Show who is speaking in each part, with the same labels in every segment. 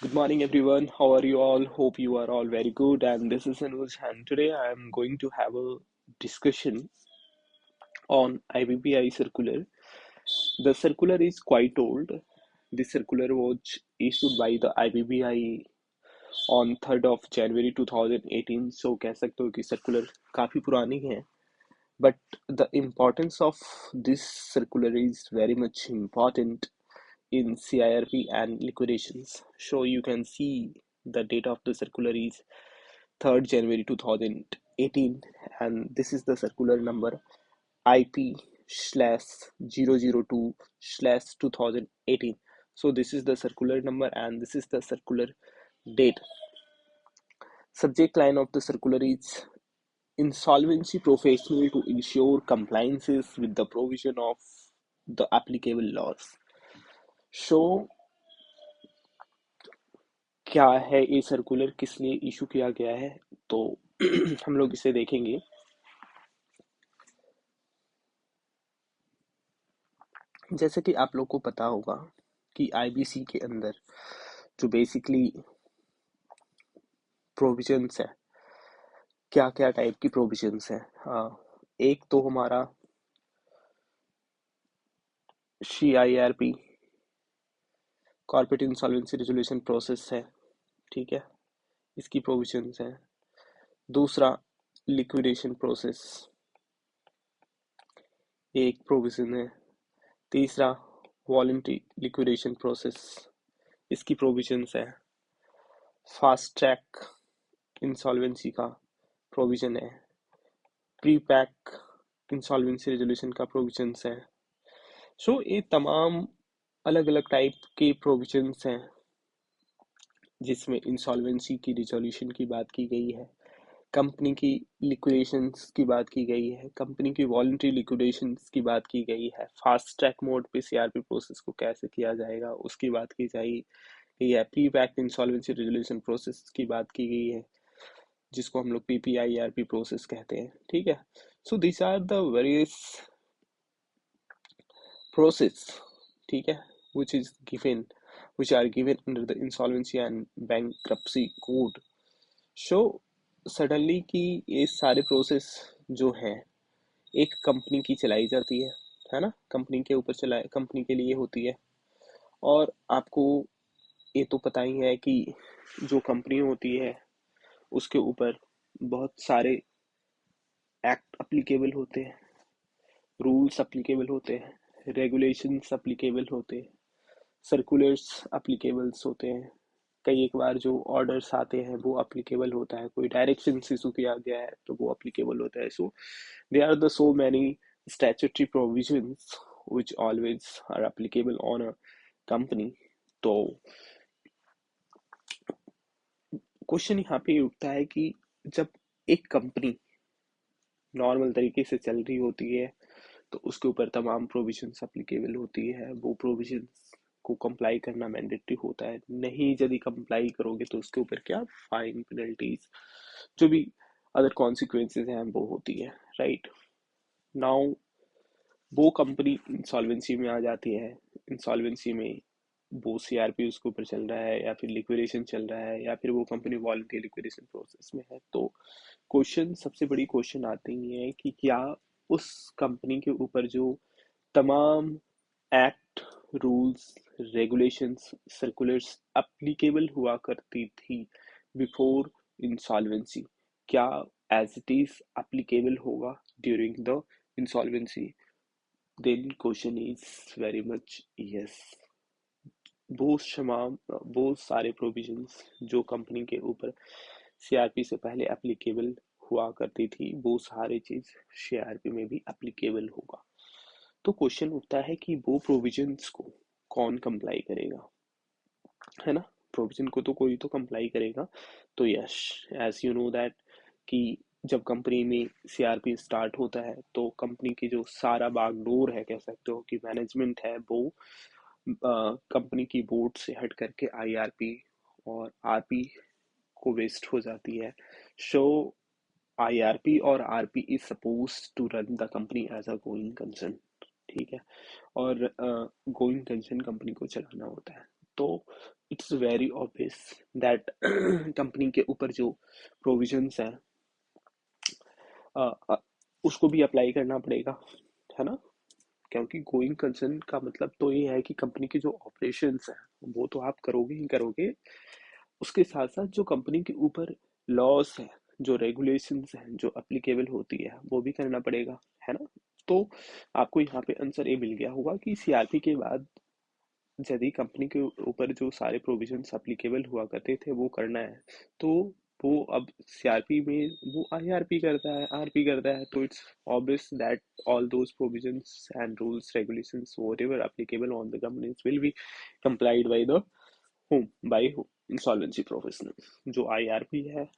Speaker 1: Good morning, everyone. How are you all? Hope you are all very good. And this is Anuj, and today I am going to have a discussion on IBPI circular. The circular is quite old. The circular was issued by the IBPI on 3rd of January 2018. So कह सकते हो कि circular काफी पुरानी है. But the importance of this circular is very much important in CIRP and liquidations. So you can see the date of the circular is 3rd January 2018, and this is the circular number IP slash 002 slash 2018. So this is the circular number and this is the circular date. Subject line of the circular is insolvency professional to ensure compliances with the provision of the applicable laws. So क्या है ये circular, किस लिए issue किया गया है, तो हम लोग इसे देखेंगे. जैसे कि आप लोग को पता होगा कि आईबीसी के अंदर जो बेसिकली प्रोविजंस है, क्या क्या टाइप की प्रोविजंस है. एक तो हमारा CIRP corporate insolvency resolution process है, ठीक है, इसकी प्रोविजंस है. दूसरा लिक्विडेशन प्रोसेस एक प्रोविजन है. तीसरा वॉलंटरी लिक्विडेशन प्रोसेस, इसकी प्रोविजंस है. फास्ट ट्रैक इंसॉल्वेंसी का प्रोविजन है. प्री पैक इंसॉल्वेंसी रेजोल्यूशन का प्रोविजंस है. सो ये तमाम अलग अलग टाइप के प्रोविजंस हैं जिसमें इंसॉल्वेंसी की रिजोल्यूशन की बात की गई है, कंपनी की लिक्विडेशंस की बात की गई है, कंपनी की वॉलंटरी लिक्विडेशंस की बात की गई है, फास्ट ट्रैक मोड पे सीआरपी प्रोसेस को कैसे किया जाएगा उसकी बात की गई है, pre packed insolvency resolution process की बात की गई है जिसको हम लोग PPIRP प्रोसेस कहते हैं, ठीक है. So this are the various process, ठीक है, which is given which are given under the insolvency and bankruptcy code. So suddenly कि ये सारे प्रोसेस जो हैं एक कंपनी की चलाई जाती है ना, कंपनी के ऊपर चलाए, कंपनी के लिए होती है. और आपको ये तो पता ही है कि जो कंपनी होती है उसके ऊपर बहुत सारे एक्ट अप्लीकेबल होते हैं, रूल्स अप्लीकेबल होते हैं, रेगुलेशंस अप्लीकेबल होते हैं, सर्कुलर्स अप्लीकेबल्स होते हैं. कई एक बार जो ऑर्डर्स आते हैं वो अप्लीकेबल होता है, कोई डायरेक्शन इशू किया गया है तो वो अप्लीकेबल होता है. So they are the so many statutory provisions which always are applicable on a company. तो क्वेश्चन यहाँ पे उठता है कि जब एक कंपनी नॉर्मल तरीके से चल रही होती है तो उसके ऊपर तमाम प्रोविजंस अप्लीकेबल होती है. वो प्रोविजंस को कंप्लाई करना मैंडेटरी होता है. नहीं यदि कंप्लाई करोगे तो उसके ऊपर क्या फाइन, पेनल्टीज, जो भी अदर कॉन्सिक्वेंसेज हैं वो होती है, राइट. नाउ वो कंपनी इंसॉल्वेंसी में आ जाती है. इंसॉल्वेंसी में वो सीआरपी उसके ऊपर चल रहा है या फिर लिक्विडेशन चल रहा है या फिर वो कंपनी वॉलंटरी लिक्विडेशन प्रोसेस में है. तो क्वेश्चन, सबसे बड़ी क्वेश्चन आती ही है कि क्या उस कंपनी के ऊपर जो तमाम act, rules, regulations, circulars applicable हुआ करती थी बिफोर इंसॉल्वेंसी, क्या एज इट इज अप्लीकेबल होगा during the insolvency. Then question is very much yes. वो सारे प्रोविजंस जो कंपनी के ऊपर सीआरपी से पहले एप्लीकेबल हुआ करती थी वो सारे चीज सीआरपी में भी एप्लीकेबल होगा. तो क्वेश्चन उठता है कि वो प्रोविजंस को कौन कंप्लाई करेगा, है ना. प्रोविजन को तो कोई तो कंप्लाई करेगा. तो yes, as you know that कि जब कंपनी में सीआरपी स्टार्ट होता है तो कंपनी की जो सारा बागडोर है, कह सकते हो कि मैनेजमेंट है, वो कंपनी की बोर्ड से हट करके आईआरपी और आरपी को वेस्ट हो जाती है. सो आईआरपी और RP is suppose to run the company as a going concern, ठीक है, और गोइंग कंसर्न कंपनी को चलाना होता है. तो it's very obvious that company के ऊपर जो प्रोविजंस हैं अ, अ, उसको भी अप्लाई करना पड़ेगा, है ना। क्योंकि गोइंग कंसर्न का मतलब तो ये है कि कंपनी के जो ऑपरेशंस हैं वो तो आप करोगे ही करोगे, उसके साथ साथ जो कंपनी के ऊपर लॉस है, जो रेगुलेशंस हैं जो अप्लीकेबल होती है वो भी करना पड़ेगा, है ना। तो आपको यहाँ पे आंसर ये मिल गया होगा कि सीआरपी के बाद यदि कंपनी के ऊपर जो सारे प्रोविजंस अप्लीकेबल हुआ करते थे वो करना है, तो वो अब सीआरपी में वो आईआरपी करता है, आरपी करता है, तो it's obvious that all those provisions and rules regulations whatever applicable on the companies will be complied by the whom by insolvency professional। जो आईआरपी है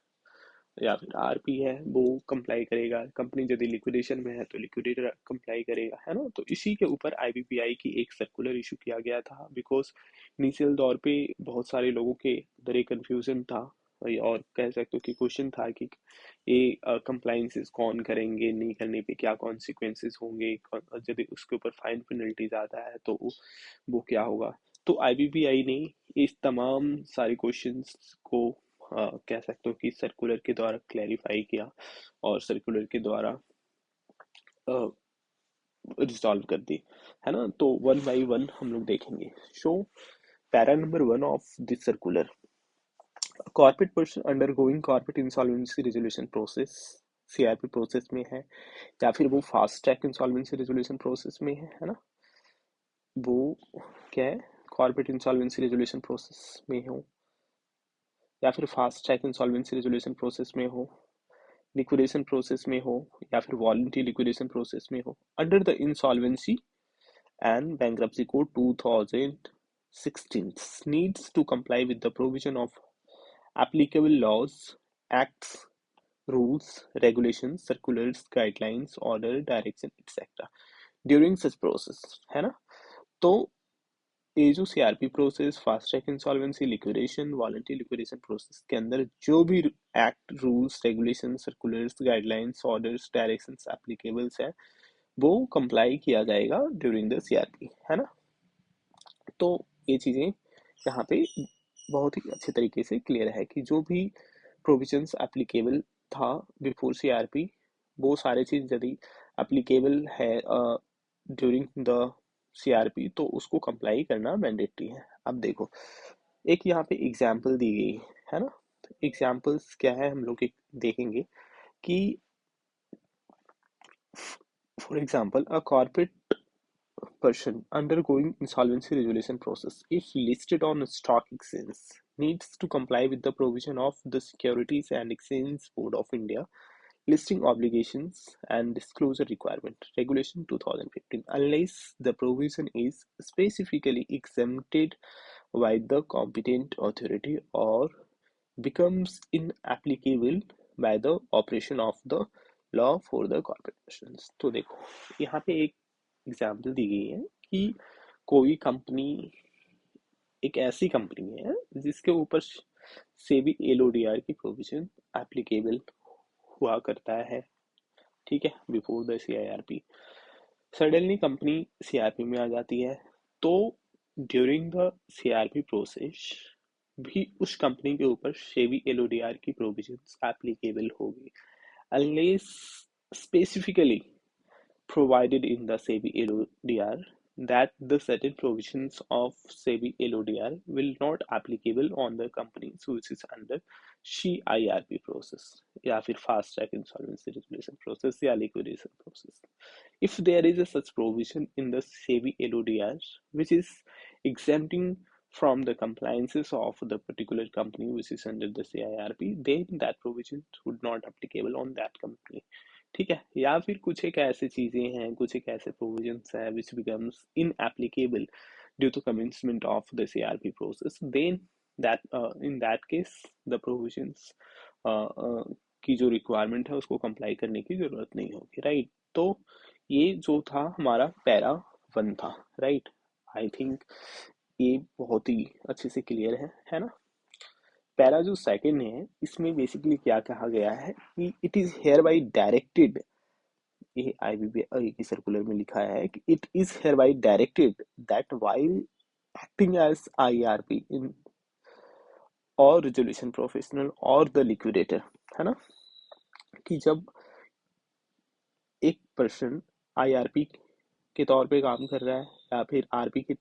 Speaker 1: या फिर आरपी है वो कंप्लाई करेगा, कंपनी यदि लिक्विडेशन में है तो लिक्विडेटर कंप्लाई करेगा, है ना। तो इसी के ऊपर आईबीपीआई की एक सर्कुलर इशू किया गया था, बिकॉज इनिशियल दौर पे बहुत सारे लोगों के अंदर एक कंफ्यूजन था, और कह सकते हो कि क्वेश्चन था कि ये कंप्लाइंसेस कौन करेंगे, नहीं करने पे क्या कॉन्सिक्वेंसेस होंगे, यदि उसके ऊपर फाइन पेनल्टी ज़्यादा है तो वो क्या होगा। तो आईबीपीआई ने इस तमाम सारे क्वेश्चंस को कह सकते हो कि सर्कुलर के द्वारा क्लैरिफाई किया और सर्कुलर के द्वारा रिजॉल्व कर दी, है ना। तो वन बाय वन हम लोग देखेंगे। So para number 1 of this circular, corporate person undergoing corporate insolvency resolution process CRP process में है, या फिर वो fast track insolvency resolution process में है ना, वो क्या है, कॉर्पोरेट इंसॉल्वेंसी रेजोल्यूशन प्रोसेस में हो, या फिर fast track insolvency resolution process में हो, लिक्विडेशन प्रोसेस में हो, या फिर वॉलंटरी लिक्विडेशन प्रोसेस में हो, under the insolvency and Bankruptcy Code 2016 needs to comply with the provision of applicable laws, acts, rules, regulations, circulars, guidelines, order, direction, etc. during such process, है ना। तो ये जो CRP process, fast track insolvency, liquidation, voluntary liquidation process के अंदर जो भी act, rules, regulation, circulars, guidelines, orders, directions applicables है वो कंप्लाई किया जाएगा ड्यूरिंग द सीआरपी, है ना। तो ये चीज़ें यहाँ पे बहुत ही अच्छे तरीके से क्लियर है कि जो भी प्रोविजंस एप्लीकेबल था बिफोर सीआरपी, वो सारे चीज़ यदि एप्लीकेबल है ड्यूरिंग द सीआरपी तो उसको कंप्लाई करना मैंडेटरी है। अब देखो, एक यहाँ पे एग्जाम्पल दी गई है ना। एग्जाम्पल्स क्या है हम लोग देखेंगे कि for example a corporate person undergoing insolvency resolution process, if listed on a stock exchange, needs to comply with the provision of the Securities and Exchange Board of India listing obligations and disclosure requirement regulation 2015, unless the provision is specifically exempted by the competent authority or becomes inapplicable by the operation of the law for the corporations. तो देखो यहाँ पे एक example दी गई है कि कोई company, एक ऐसी कंपनी है जिसके ऊपर सेबी एलओडीआर की प्रोविजन एप्लीकेबल हुआ करता है, ठीक है, before the CIRP. Suddenly company CRP में आ जाती है, तो ड्यूरिंग द सीआरपी प्रोसेस भी उस कंपनी के ऊपर सेबी एलओडीआर की प्रोविजंस एप्लीकेबल होगी, unless specifically provided in the SEBI LODR that the certain provisions of SEBI LODR will not applicable on the companies which is under CIRP process या फिर fast track insolvency resolution process या liquidation process. If there is a such provision in the SEBI LODR which is exempting from the compliances of the particular company which is under the CIRP, then that provision would not applicable on that company, ठीक है। या फिर कुछ एक ऐसी चीजें हैं, कुछ एक ऐसे प्रोविजंस हैं which becomes inapplicable due to commencement of the CRP process, then that in that case the provisions की जो रिक्वायरमेंट है उसको कंप्लाई करने की जरूरत नहीं होगी, राइट। तो ये जो था हमारा पैरा 1 था, राइट। आई थिंक ये बहुत ही अच्छे से क्लियर है ना। पैरा जो सेकंड है इसमें बेसिकली क्या कहा गया है कि it is here by directed, ये आईबीपीआई की सर्कुलर में लिखा है कि it is here by directed that while acting as IRP in और रेजोल्यूशन प्रोफेशनल और द लिक्विडेटर, है ना, कि जब एक पर्सन आईआरपी के तौर पे काम कर रहा है या फिर आरपी के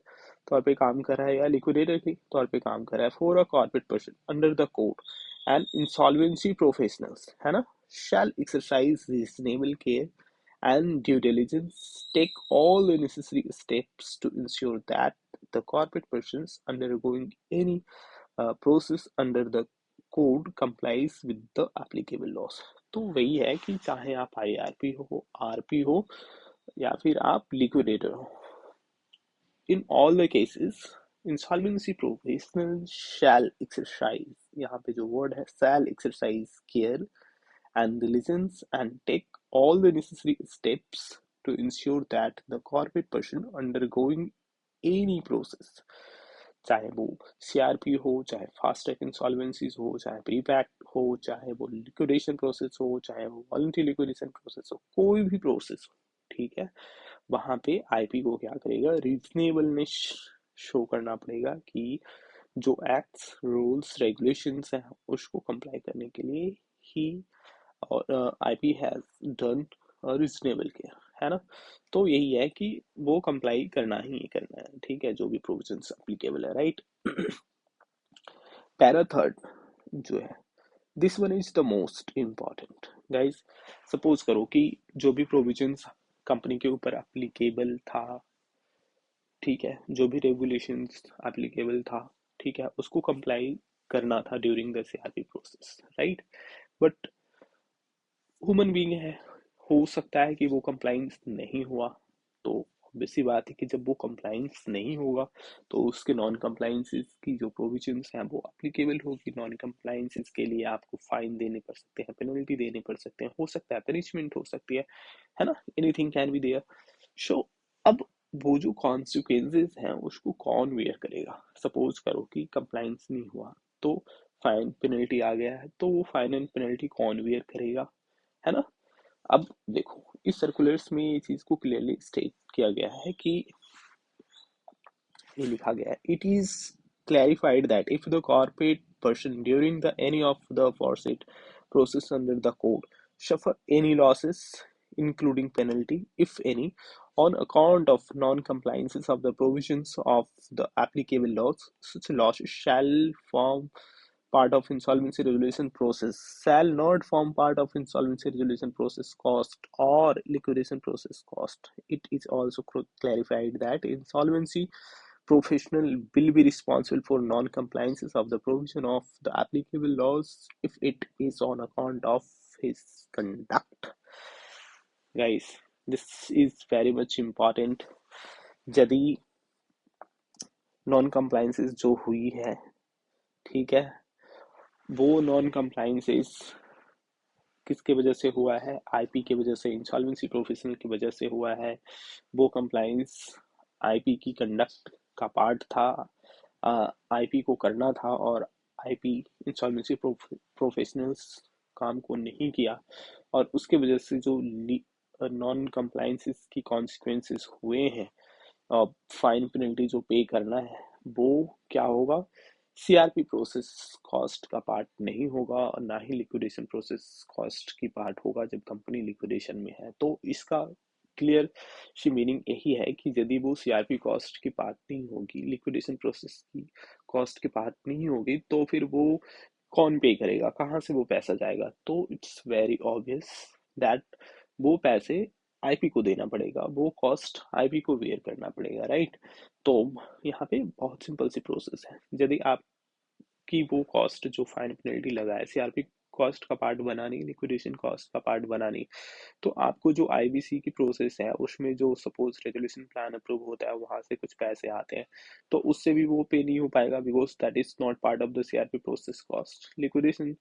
Speaker 1: तौर पे काम कर रहा है या लिक्विडेटर के तौर पे काम कर रहा है for a corporate person under the code and insolvency professionals, है ना, shall exercise reasonable care and due diligence, take all the necessary steps to ensure that the corporate persons undergoing any process under the code complies with the applicable laws। तो वही है कि चाहे आप IRP हो, RP हो या फिर आप लिक्विडेटर हो, in all the cases insolvency professional shall exercise, यहाँ पे जो वर्ड है shall exercise care and diligence and take all the necessary steps to ensure that the corporate person undergoing any process, चाहे वो सीआरपी हो, चाहे fast track इंसॉल्वेंसीज हो, चाहे प्री पैक्ट हो, चाहे वो लिक्विडेशन प्रोसेस हो, चाहे वो वॉलंटरी लिक्विडेशन प्रोसेस हो, कोई भी प्रोसेस हो, ठीक है, वहां पे आईपी को क्या करेगा, रीजनेबलनेस शो करना पड़ेगा कि जो एक्ट्स रूल्स रेगुलेशंस हैं उसको कंप्लाई करने के लिए ही और IP has done reasonable care, है ना। तो यही है कि वो कंप्लाई करना ही करना है, ठीक है, जो भी प्रोविजंस एप्लीकेबल है, राइट। पैरा थर्ड जो है, this one is the most important guys. Suppose करो कि जो भी प्रोविजंस कंपनी के ऊपर एप्लीकेबल था, ठीक है, जो भी रेगुलेशंस एप्लीकेबल था, ठीक है, उसको कंप्लाई करना था during the CRP process, right. But human being है, हो सकता है कि वो कंप्लाइंस नहीं हुआ, तो ऑब्वियस सी बात है कि जब वो कंप्लाइंस नहीं होगा तो उसके नॉन कंप्लाइंसेस की जो प्रोविजंस हैं वो एप्लीकेबल होगी। नॉन कंप्लाइंसेस के लिए आपको फाइन देने पड़ सकते हैं, पेनल्टी देने पड़ सकते हैं, हो सकता है पनिशमेंट हो सकती है ना, एनीथिंग कैन बी देयर। सो अब वो जो कॉन्सिक्वेंसेस हैं उसको कौन वेयर करेगा। सपोज करो कि कंप्लाइंस नहीं हुआ तो फाइन पेनल्टी आ गया है, तो वो फाइन एंड पेनल्टी कौन वेयर करेगा, है ना। अब देखो इस सर्कुलर्स में ये चीज को क्लियरली स्टेट किया गया है कि ये लिखा गया है, it is clarified that if the corporate person during the any of the foresaid process under the code suffer any losses including penalty if any on account of non-compliances of the provisions of the applicable laws, such losses shall form part of insolvency resolution process, shall not form part of insolvency resolution process cost or liquidation process cost. It is also clarified that insolvency professional will be responsible for non-compliances of the provision of the applicable laws if it is on account of his conduct। Guys, this is very much important। यदि non compliances जो हुई है, ठीक है, वो non compliances किसके वजह से हुआ है, आईपी की वजह से, इंसॉल्वेंसी प्रोफेशनल की वजह से हुआ है, वो कंप्लाइंस आईपी की कंडक्ट का पार्ट था, आईपी को करना था और आईपी इंसॉल्वेंसी प्रोफेशनल्स काम को नहीं किया और उसके वजह से जो नॉन कंप्लाइंसेस की कॉन्सिक्वेंसेस हुए हैं, फाइन पेनल्टी जो पे करना है वो क्या होगा, सीआरपी प्रोसेस कॉस्ट का पार्ट नहीं होगा और ना ही लिक्विडेशन प्रोसेस कॉस्ट की पार्ट होगा जब कंपनी लिक्विडेशन में है। तो इसका क्लियर सी मीनिंग यही है कि यदि वो सीआरपी कॉस्ट की पार्ट नहीं होगी, लिक्विडेशन प्रोसेस की कॉस्ट की पार्ट नहीं होगी, तो फिर वो कौन पे करेगा, कहाँ से वो पैसा जाएगा। तो इट्स वेरी ऑब्वियस दैट वो पैसे आईपी को देना पड़ेगा, वो कॉस्ट आईपी को बेयर करना पड़ेगा, राइट। तो यहाँ पे बहुत सिंपल सी प्रोसेस है, यदि आप की वो कॉस्ट जो फाइन पेनल्टी लगा है सीआरपी कॉस्ट का पार्ट बना नहीं, लिक्विडेशन कॉस्ट का पार्ट बना नहीं, तो आपको जो आईबीसी की प्रोसेस है उसमें जो सपोज रेजोल्यूशन प्लान अप्रूव होता है वहां से कुछ पैसे आते हैं, तो उससे भी वो पे नहीं हो पाएगा because that is not part of the CRP process cost. Liquidation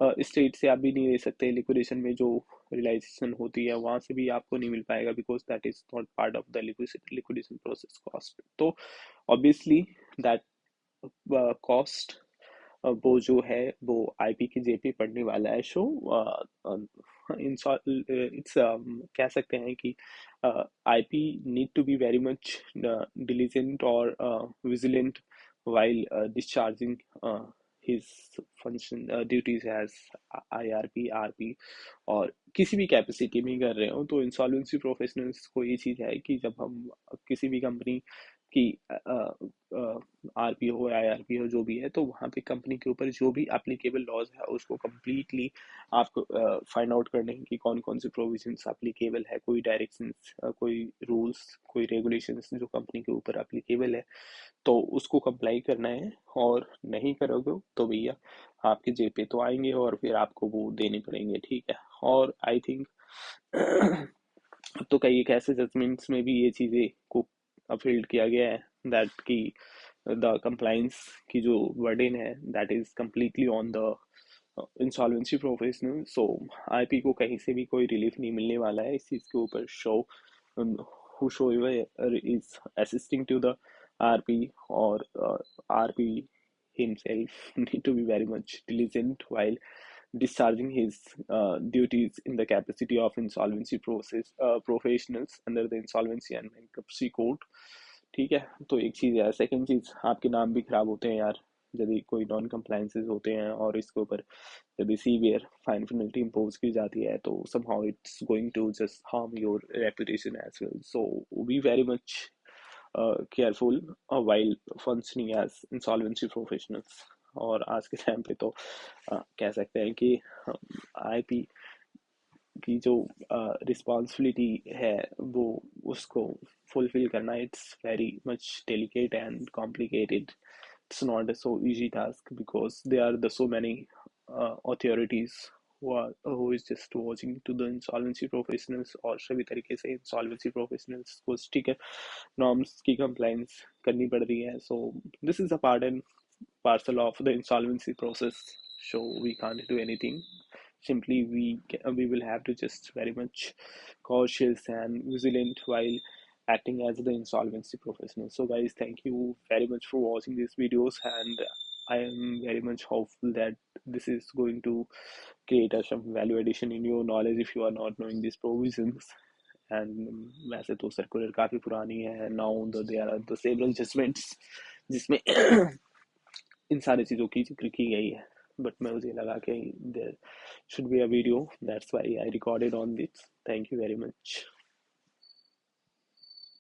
Speaker 1: state से आप भी नहीं ले सकते, लिक्विडेशन में जो रियलाइजेशन होती है वहां से भी आपको नहीं मिल पाएगा because that is not part of the liquidation process cost. तो ऑब्वियसली दैट कॉस्ट वो जो है वो आईपी की जेपी पढ़ने वाला है। शो इट्स कह सकते हैं कि IP need to be very much diligent और vigilant while discharging his function duties as IRP, RP और किसी भी कैपेसिटी में कर रहे हो, तो इंसॉल्वेंसी प्रोफेशनल्स को ये चीज़ है कि जब हम किसी भी कंपनी की आरपी हो, आईआरपी हो, जो भी है, तो वहाँ पे कंपनी के ऊपर जो भी एप्लीकेबल लॉज है उसको कम्प्लीटली आपको फाइंड आउट करने हैं कि कौन कौन से प्रोविजंस एप्लीकेबल है, कोई डायरेक्शंस, कोई रूल्स, कोई रेगुलेशंस जो कंपनी के ऊपर एप्लीकेबल है, तो उसको कंप्लाई करना है। और नहीं करोगे तो भैया आपके जेब पे तो आएंगे और फिर आपको वो देने पड़ेंगे, ठीक है। और आई थिंक तो कई एक ऐसे जजमेंट्स में भी ये चीज़ें को अपील्ड किया गया है दैट कि द कंप्लाइंस की जो वर्डन है that is completely on the insolvency professional. So IP को कहीं से भी कोई रिलीफ नहीं मिलने वाला है इस चीज़ के ऊपर। Show whosoever is assisting to the RP or RP himself need to be very much diligent while discharging his duties in the capacity of insolvency process professionals under the insolvency and bankruptcy code। ठीक है, तो एक चीज़ है। Second चीज़, आपके नाम भी खराब होते हैं यार यदि कोई नॉन कंप्लायंसेस होते हैं और इसके ऊपर यदि सीवियर फाइन पेनल्टी इम्पोज की जाती है, तो somehow it's going to just harm your reputation as well. So be very much careful while functioning as insolvency professionals। और आज के टाइम पे तो कह सकते हैं कि आईपी की जो रिस्पॉन्सिबिलिटी है वो उसको फुलफिल करना, it's very much delicate and complicated. It's not a so easy task because there are the so many authorities who is just watching to the insolvency professionals, और सभी तरीके से insolvency professionals को sticker norms की compliance करनी पड़ रही है। So this is a part and parcel of the insolvency process, so we can't do anything. Simply we will have to just very much cautious and vigilant while acting as the insolvency professional. So guys, thank you very much for watching these videos, and I am very much hopeful that this is going to create some value addition in your knowledge if you are not knowing these provisions। And वैसे तो circular काफ़ी पुरानी है, now there are the several judgments जिसमें इन सारी चीज़ों की जिक्र की गई है, बट मैं मुझे लगा कि there should be a video, that's why I recorded on this. Thank you very much.